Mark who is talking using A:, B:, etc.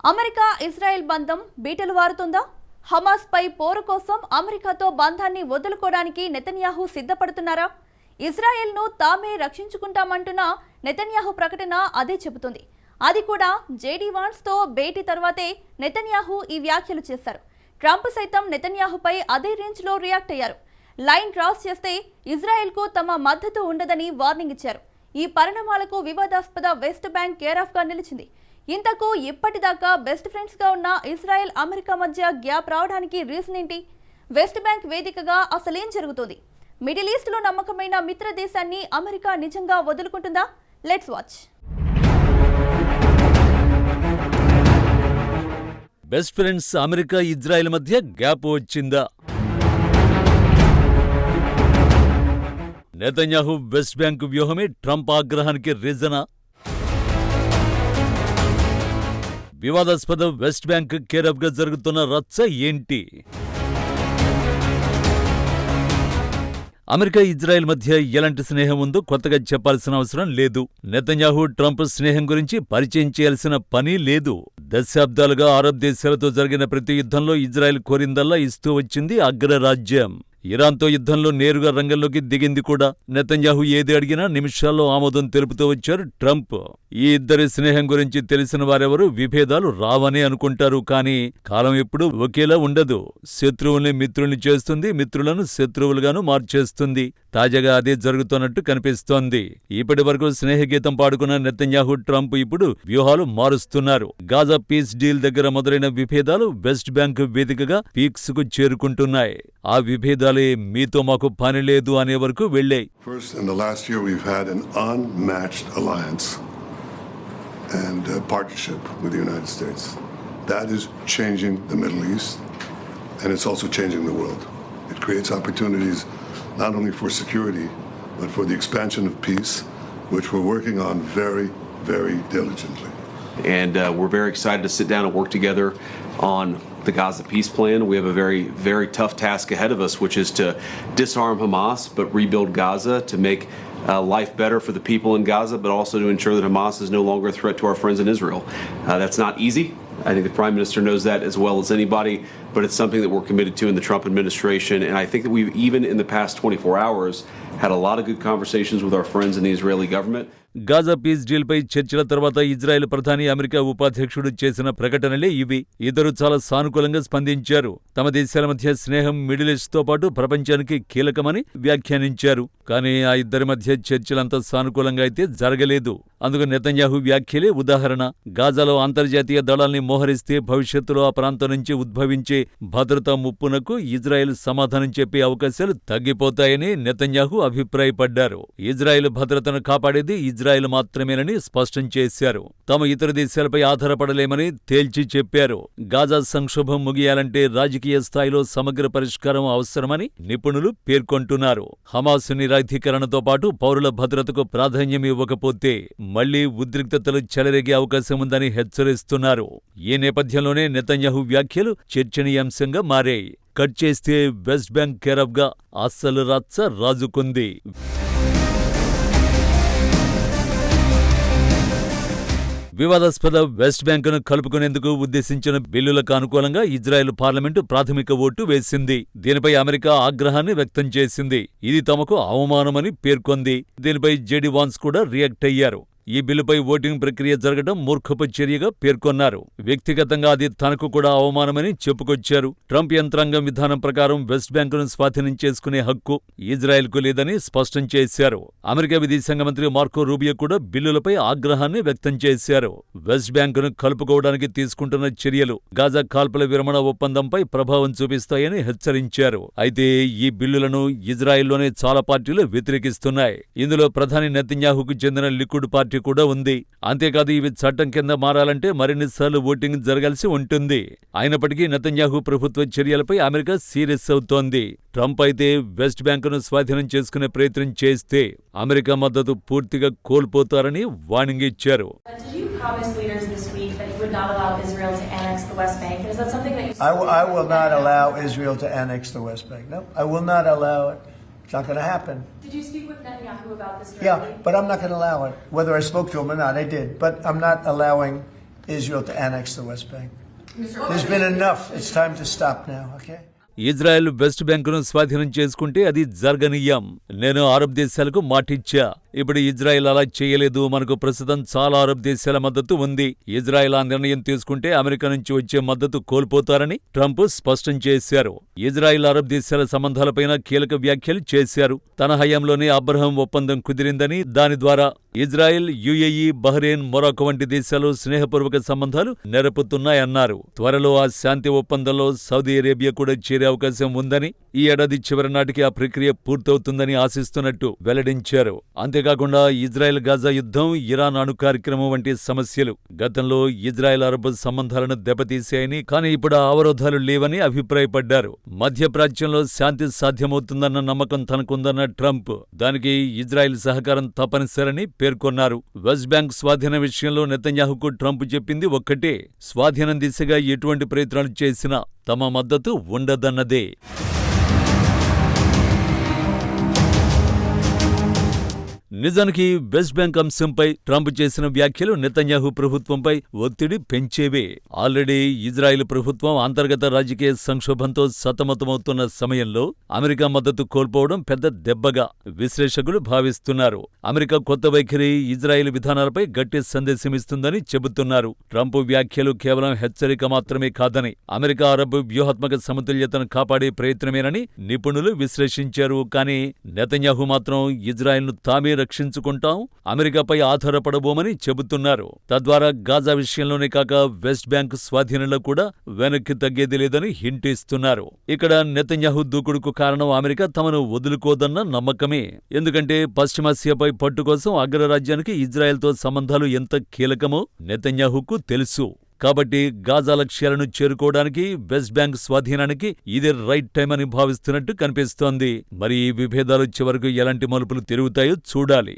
A: America Israel బంధం బీటలు వారుతుందా? Hamas పై పోరు కోసం అమెరికాతో బంధాన్ని వదులుకోవడానికి నెతన్యాహు సిద్ధపడుతున్నారా? ఇజ్రాయెల్ను తామే రక్షించుకుంటామంటున్న నెతన్యాహు ప్రకటన అదే చెబుతుంది. అది కూడా జేడీ వాన్స్తో భేటీ తర్వాతే నెతన్యాహు ఈ వ్యాఖ్యలు చేశారు. ట్రంప్ సైతం నెతన్యాహుపై అదే రేంజ్లో రియాక్ట్ అయ్యారు. లైన్ క్రాస్ చేస్తే ఇజ్రాయెల్కు తమ మద్దతు ఉండదని వార్నింగ్ ఇచ్చారు. ఈ పరిణామాలకు వివాదాస్పద వెస్ట్ బ్యాంక్ కేర్ ఆఫ్ గా నిలిచింది. ఇంతకు ఇప్పటిదాకా బెస్ట్ ఫ్రెండ్స్ గా ఉన్న ఇజ్రాయెల్ అమెరికా మధ్య గ్యాప్ రావడానికి రీజన్ ఏంటి? వెస్ట్ బ్యాంక్ వేదికగా అసలేం జరుగుతుంది? మిడిల్ ఈస్ట్ లో నమ్మకమైన మిత్ర దేశాన్ని అమెరికా నిజంగా వదులుకుంటుందా? Let's watch.
B: Best friends America Israel మధ్య గ్యాప్ వచ్చిందా? నెతన్యాహు వెస్ట్ బ్యాంక్ వ్యూహమే ట్రంప్ ఆగ్రహానికి రీజనా? వివాదాస్పద వెస్ట్ బ్యాంక్ కేరఫ్ గా జరుగుతున్న రచ్చ ఏంటి? అమెరికా ఇజ్రాయెల్ మధ్య ఎలాంటి స్నేహం ఉందో కొత్తగా చెప్పాల్సిన అవసరం లేదు. నెతన్యాహు ట్రంప్ స్నేహం గురించి పరిచయం చేయాల్సిన పని లేదు. దశాబ్దాలుగా అరబ్ దేశాలతో జరిగిన ప్రతి యుద్ధంలో ఇజ్రాయెల్ కోరిందల్లా ఇస్తూ వచ్చింది అగ్రరాజ్యం. ఇరాన్తో యుద్ధంలో నేరుగా రంగంలోకి దిగింది కూడా. నెతన్యాహు ఏది అడిగినా నిమిషాల్లో ఆమోదం తెలుపుతూ వచ్చారు ట్రంప్. ఈ ఇద్దరి స్నేహం గురించి తెలిసిన వారెవరూ విభేదాలు రావని అనుకుంటారు. కానీ కాలం ఎప్పుడూ ఒకేలా ఉండదు. శత్రువుల్ని మిత్రుల్ని చేస్తుంది, మిత్రులను శత్రువులుగాను మార్చేస్తుంది. తాజాగా అదే జరుగుతున్నట్టు కనిపిస్తోంది. ఇప్పటి వరకు స్నేహగీతం పాడుకున్న నెతన్యాహు ట్రంప్ ఇప్పుడు వ్యూహాలు మారుస్తున్నారు. గాజా పీస్ డీల్ దగ్గర మొదలైన విభేదాలు వెస్ట్ బ్యాంక్ వేదికగా పీక్స్ కు చేరుకుంటున్నాయి. ఆ విభేదాలే మీతో మాకు పని లేదు అనే వరకు వెళ్ళాయి.
C: First, in the last year, we've had an unmatched alliance and partnership with the United States. That is changing the Middle East, and it's also changing the world. It creates opportunities not only for security, but for the expansion of peace, which we're working on very, very diligently.
D: And we're very excited to sit down and work together on the Gaza peace plan. We have a very, very tough task ahead of us, which is to disarm Hamas, but rebuild Gaza to make life better for the people in Gaza, but also to ensure that Hamas is no longer a threat to our friends in Israel. That's not easy. I think the Prime Minister knows that as well as anybody, but it's something that we're committed to in the Trump administration. And I think that we've, even in the past 24 hours, had a lot of good conversations with our friends in the Israeli government.
B: Gaza peace deal పై చర్చల తర్వాత Israel ప్రధాని America ఉపాధ్యక్షుడు చేసిన ప్రకటనలే ఇవి. ఇద్దరు చాలా సానుకూలంగా స్పందించారు. తమ దేశాల మధ్య స్నేహం మిడిల్ ఈస్ట్ తో పాటు ప్రపంచానికి కీలకమని వ్యాఖ్యానించారు. కానీ ఆ ఇద్దరి మధ్య చర్చలంతా సానుకూలంగా అయితే జరగలేదు. అందుకు నెతన్యాహు వ్యాఖ్యలే ఉదాహరణ. గాజాలో అంతర్జాతీయ దళాల్ని మోహరిస్తే భవిష్యత్తులో ఆ ప్రాంతం నుంచి ఉద్భవించే భద్రతా ముప్పునకు ఇజ్రాయెల్ సమాధానం చెప్పే అవకాశాలు తగ్గిపోతాయని నెతన్యాహు అభిప్రాయపడ్డారు. ఇజ్రాయెల్ భద్రతను కాపాడేది ఇజ్రాయెల్ మాత్రమేనని స్పష్టం చేశారు. తాము ఇతర దేశాలపై ఆధారపడలేమని తేల్చి చెప్పారు. గాజా సంక్షోభం ముగియాలంటే రాజకీయ స్థాయిలో సమగ్ర పరిష్కారం అవసరమని నిపుణులు పేర్కొంటున్నారు. హమాస్ నిరాయుధీకరణతో పాటు పౌరుల భద్రతకు ప్రాధాన్యం ఇవ్వకపోతే మళ్లీ ఉద్రిక్తతలు చెలరేగే అవకాశం ఉందని హెచ్చరిస్తున్నారు. ఈ నేపథ్యంలోనే నెతన్యాహు వ్యాఖ్యలు చర్చనీయాంశంగా మారాయి. కట్ చేస్తే వెస్ట్ బ్యాంక్ కేరఫ్ గా అస్సలు రచ్చ రాజుకుంది. వివాదాస్పద వెస్ట్ బ్యాంకును కలుపుకునేందుకు ఉద్దేశించిన బిల్లులకు అనుకూలంగా ఇజ్రాయెల్ పార్లమెంటు ప్రాథమిక ఓటు వేసింది. దీనిపై అమెరికా ఆగ్రహాన్ని వ్యక్తం చేసింది. ఇది తమకు అవమానమని పేర్కొంది. దీనిపై జేడీ వాన్స్ కూడా రియాక్ట్ అయ్యారు. ఈ బిల్లుపై ఓటింగ్ ప్రక్రియ జరగడం మూర్ఖపు చర్యగా పేర్కొన్నారు. వ్యక్తిగతంగా అది తనకు కూడా అవమానమని చెప్పుకొచ్చారు. ట్రంప్ యంత్రాంగం విధానం ప్రకారం వెస్ట్ బ్యాంకును స్వాధీనం చేసుకునే హక్కు ఇజ్రాయెల్కు లేదని స్పష్టం చేశారు. అమెరికా విదేశాంగ మంత్రి మార్కో రూబియో కూడా బిల్లులపై ఆగ్రహాన్ని వ్యక్తం చేశారు. వెస్ట్ బ్యాంకును కలుపుకోవడానికి తీసుకుంటున్న చర్యలు గాజా కాల్పుల విరమణ ఒప్పందంపై ప్రభావం చూపిస్తాయని హెచ్చరించారు. అయితే ఈ బిల్లులను ఇజ్రాయెల్లోనే చాలా పార్టీలు వ్యతిరేకిస్తున్నాయి. ఇందులో ప్రధాని నెతన్యాహుకు చెందిన లికుడ్ పార్టీ కూడా ఉంది. అంతేకాదు ఇవి చట్టం కింద మారాలంటే మరిన్నిసార్లు ఓటింగ్ జరగాల్సి ఉంటుంది. అయినప్పటికీ నెతన్యాహు ప్రభుత్వ చర్యలపై అమెరికా సీరియస్ అవుతోంది. ట్రంప్ అయితే వెస్ట్ బ్యాంకును స్వాధీనం చేసుకునే ప్రయత్నం చేస్తే అమెరికా మద్దతు పూర్తిగా కోల్పోతారని వార్నింగ్ ఇచ్చారు.
E: I will not allow Israel to annex the West Bank. No, I will not allow it. It's not going to happen.
A: Did you speak with Netanyahu about this directly?
E: Yeah, but I'm not going to allow it. Whether I spoke to him or not, I did. But I'm not allowing Israel to annex the West Bank. There's been enough. It's time to stop now, okay?
B: Israel west బ్యాంకును స్వాధీనం చేసుకుంటే అది జరగనీయం. నేను Arab దేశాలకు మాటిచ్చా. ఇప్పుడు Israel అలా చేయలేదు. మనకు ప్రస్తుతం చాలా అరబ్ దేశాల మద్దతు ఉంది. ఇజ్రాయెల్ ఆ నిర్ణయం తీసుకుంటే అమెరికా నుంచి వచ్చే మద్దతు కోల్పోతారని ట్రంప్ స్పష్టం చేశారు. ఇజ్రాయెల్ అరబ్ దేశాల సంబంధాలపైన కీలక వ్యాఖ్యలు చేశారు. తన హయాంలోనే అబ్రహం ఒప్పందం కుదిరిందని, దాని ద్వారా ఇజ్రాయెల్, యుఏఈ, బహ్రెయిన్, మొరాకో వంటి దేశాలు స్నేహపూర్వక సంబంధాలు నెరపుతున్నాయన్నారు. త్వరలో ఆ శాంతి ఒప్పందంలో సౌదీ అరేబియా కూడా చేరే అవకాశం ఉందని, ఈ ఏడాది చివరి నాటికి ఆ ప్రక్రియ పూర్తవుతుందని ఆశిస్తున్నట్టు వెల్లడించారు. అంతేకాకుండా ఇజ్రాయెల్ గాజా యుద్ధం, ఇరాన్ అణు కార్యక్రమం వంటి సమస్యలు గతంలో ఇజ్రాయెల్ అరబ్ సంబంధాలను దెబ్బతీశాయని, కానీ ఇప్పుడు ఆ అవరోధాలు లేవని అభిప్రాయపడ్డారు. మధ్యప్రాచ్యంలో శాంతి సాధ్యమవుతుందన్న నమ్మకం తనకుందన్న ట్రంప్ దానికి ఇజ్రాయెల్ సహకారం తప్పనిసరని పేర్కొన్నారు. వెస్ట్ బ్యాంక్ స్వాధీన విషయంలో నెతన్యాహుకు ట్రంప్ చెప్పింది ఒక్కటే: స్వాధీనం దిశగా ఎటువంటి ప్రయత్నాలు చేసినా తమ మద్దతు ఉండదన్నదే. నిజానికి వెస్ట్ బ్యాంక్ అంశంపై ట్రంప్ చేసిన వ్యాఖ్యలు నెతన్యాహు ప్రభుత్వంపై ఒత్తిడి పెంచేవే. ఆల్రెడీ ఇజ్రాయెల్ ప్రభుత్వం అంతర్గత రాజకీయ సంక్షోభంతో సతమతమవుతున్న సమయంలో అమెరికా మద్దతు కోల్పోవడం పెద్ద దెబ్బగా విశ్లేషకులు భావిస్తున్నారు. అమెరికా కొత్త వైఖరి ఇజ్రాయెల్ విధానాలపై గట్టి సందేశమిస్తుందని చెబుతున్నారు. ట్రంప్ వ్యాఖ్యలు కేవలం హెచ్చరిక మాత్రమే కాదని, అమెరికా అరబ్ వ్యూహాత్మక సమతుల్యతను కాపాడే ప్రయత్నమేనని నిపుణులు విశ్లేషించారు. కానీ నెతన్యాహు మాత్రం ఇజ్రాయెల్ను తామే రక్షించుకుంటాం, అమెరికాపై ఆధారపడబోమని చెబుతున్నారు. తద్వారా గాజా విషయంలోనే కాక వెస్ట్ బ్యాంక్ స్వాధీనంలో కూడా వెనక్కి తగ్గేది లేదని హింట్ ఇస్తున్నారు. ఇక్కడ నెతన్యాహు దూకుడుకు కారణం అమెరికా తమను వదులుకోదన్న నమ్మకమే. ఎందుకంటే పశ్చిమాసియాపై పట్టు కోసం అగ్రరాజ్యానికి ఇజ్రాయెల్తో సంబంధాలు ఎంత కీలకమో నెతన్యాహుకు తెలుసు. కాబట్టి గాజా లక్ష్యాలను చేరుకోవడానికి, వెస్ట్ బ్యాంక్ స్వాధీనానికి ఇదే రైట్ టైం అని భావిస్తున్నట్టు కనిపిస్తోంది. మరి ఈ విభేదాలు చివరకు ఎలాంటి మలుపులు తిరుగుతాయో చూడాలి.